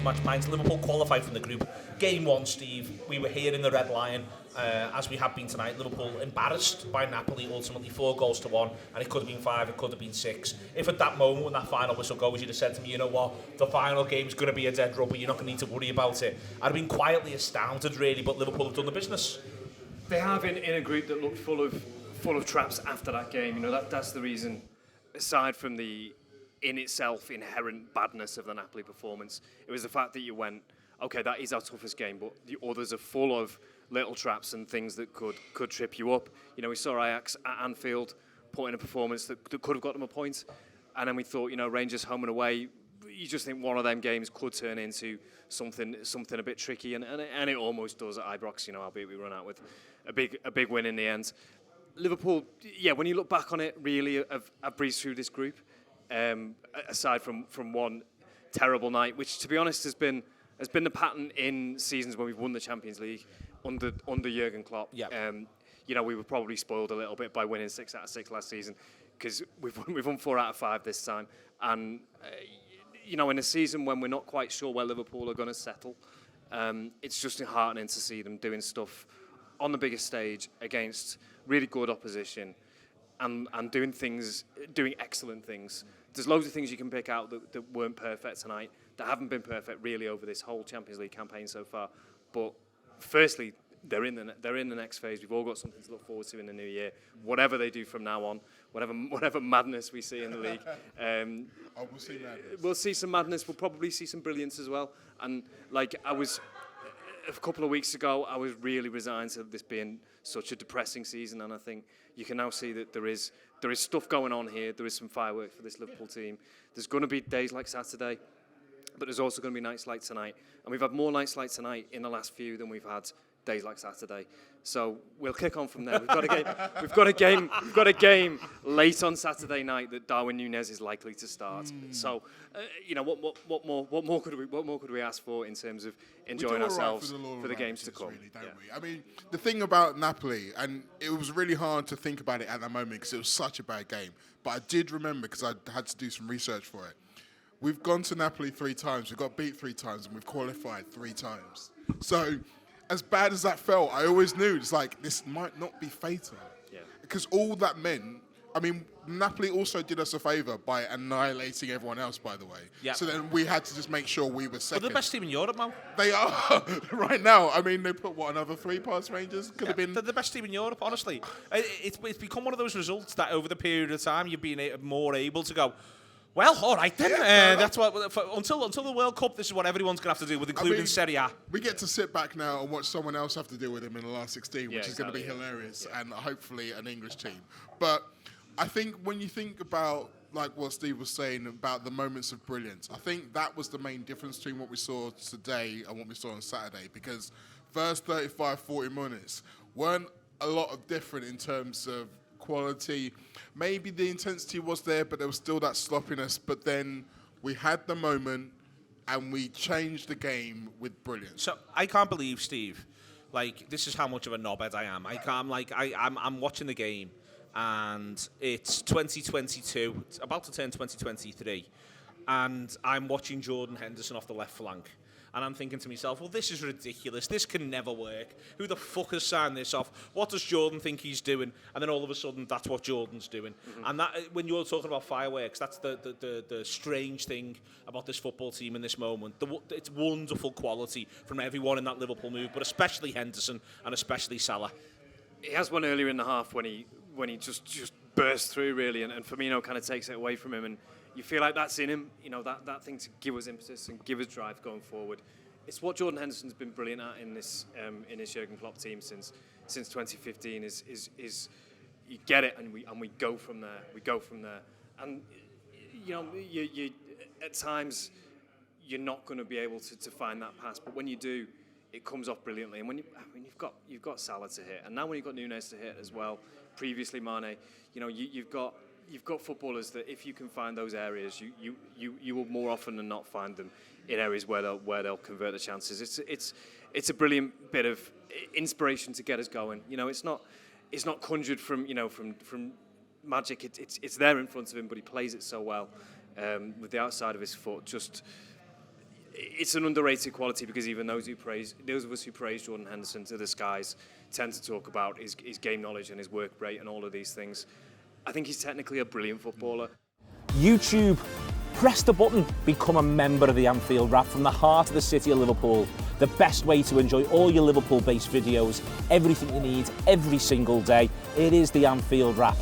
post-match pints. Liverpool qualified from the group. Game 1, Steve, we were here in the Red Lion, as we have been tonight. Liverpool embarrassed by Napoli, ultimately 4-1, and it could have been 5, it could have been 6. If at that moment when that final whistle goes, you'd have said to me, you know what, the final game's going to be a dead rubber, you're not going to need to worry about it, I'd have been quietly astounded, really, but Liverpool have done the business. They have in a group that looked full of traps after that game. You know, that's the reason, aside from the in itself inherent badness of the Napoli performance, it was the fact that you went, okay, that is our toughest game, but the others are full of little traps and things that could trip you up. You know, we saw Ajax at Anfield put in a performance that could have got them a point, and then we thought, you know, Rangers home and away, you just think one of them games could turn into something a bit tricky, and it almost does at Ibrox, you know, albeit we run out with a big win in the end. Liverpool, yeah, when you look back on it, really have breezed through this group, aside from one terrible night, which, to be honest, has been the pattern in seasons when we've won the Champions League under Jurgen Klopp. Yeah. You know, we were probably spoiled a little bit by winning 6 out of 6 last season, because we've won 4 out of 5 this time, and you know, in a season when we're not quite sure where Liverpool are going to settle, it's just heartening to see them doing stuff on the biggest stage against really good opposition, and doing excellent things. There's loads of things you can pick out that weren't perfect tonight, that haven't been perfect really over this whole Champions League campaign so far. But firstly, they're in the next phase. We've all got something to look forward to in the new year. Whatever they do from now on, whatever madness we see in the league, we'll see madness. We'll see some madness. We'll probably see some brilliance as well. And like a couple of weeks ago, I was really resigned to this being such a depressing season, and I think you can now see that there is stuff going on here. There is some fireworks for this Liverpool team. There's going to be days like Saturday, but there's also going to be nights like tonight, and we've had more nights like tonight in the last few than we've had days like Saturday. So we'll kick on from there. We've got a game late on Saturday night that Darwin Núñez is likely to start. So you know, what more could we ask for in terms of enjoying ourselves for the games to come? Really, don't we? I mean, the thing about Napoli, and it was really hard to think about it at that moment because it was such a bad game, but I did remember because I had to do some research for it. We've gone to Napoli 3 times, we've got beat 3 times, and we've qualified 3 times. So as bad as that felt, I always knew it's like, this might not be fatal. Yeah. Because all that meant, I mean, Napoli also did us a favour by annihilating everyone else, by the way. Yeah. So then we had to just make sure we were second. But the best team in Europe, Mo. They are right now. I mean, they put, another 3 past Rangers? Could have been. They're the best team in Europe, honestly. It's become one of those results that over the period of time you've been more able to go, well, all right then. That's what until the World Cup. This is what everyone's going to have to do with, including Serie A. We get to sit back now and watch someone else have to deal with him in the last 16, which is going to be hilarious, and hopefully an English team. But I think when you think about like what Steve was saying about the moments of brilliance, I think that was the main difference between what we saw today and what we saw on Saturday, because first 35, 40 minutes weren't a lot of different in terms of quality. Maybe the intensity was there, but there was still that sloppiness. But then we had the moment and we changed the game with brilliance. So I can't believe, Steve, like, this is how much of a knobhead I am. I'm watching the game, and it's 2022. It's about to turn 2023, and I'm watching Jordan Henderson off the left flank. And I'm thinking to myself, well, this is ridiculous. This can never work. Who the fuck has signed this off? What does Jordan think he's doing? And then all of a sudden, that's what Jordan's doing. Mm-hmm. And that, when you're talking about fireworks, that's the strange thing about this football team in this moment. It's wonderful quality from everyone in that Liverpool move, but especially Henderson and especially Salah. He has one earlier in the half when he just burst through, really, and Firmino kind of takes it away from him, and you feel like that's in him, you know, that thing to give us impetus and give us drive going forward. It's what Jordan Henderson's been brilliant at in this Jurgen Klopp team since 2015. Is you get it and we go from there. We go from there, and you know, you at times you're not going to be able to find that pass, but when you do, it comes off brilliantly. And when you've got Salah to hit, and now when you've got Núñez to hit as well. Previously, Mane, you know, you've got footballers that if you can find those areas, you will more often than not find them in areas where they'll convert the chances. It's a brilliant bit of inspiration to get us going. You know, it's not conjured from magic. It's there in front of him, but he plays it so well with the outside of his foot. Just it's an underrated quality, because even those of us who praise Jordan Henderson to the skies tend to talk about his game knowledge and his work rate and all of these things. I think he's technically a brilliant footballer. YouTube, press the button, become a member of the Anfield Wrap from the heart of the city of Liverpool. The best way to enjoy all your Liverpool-based videos, everything you need, every single day. It is the Anfield Wrap.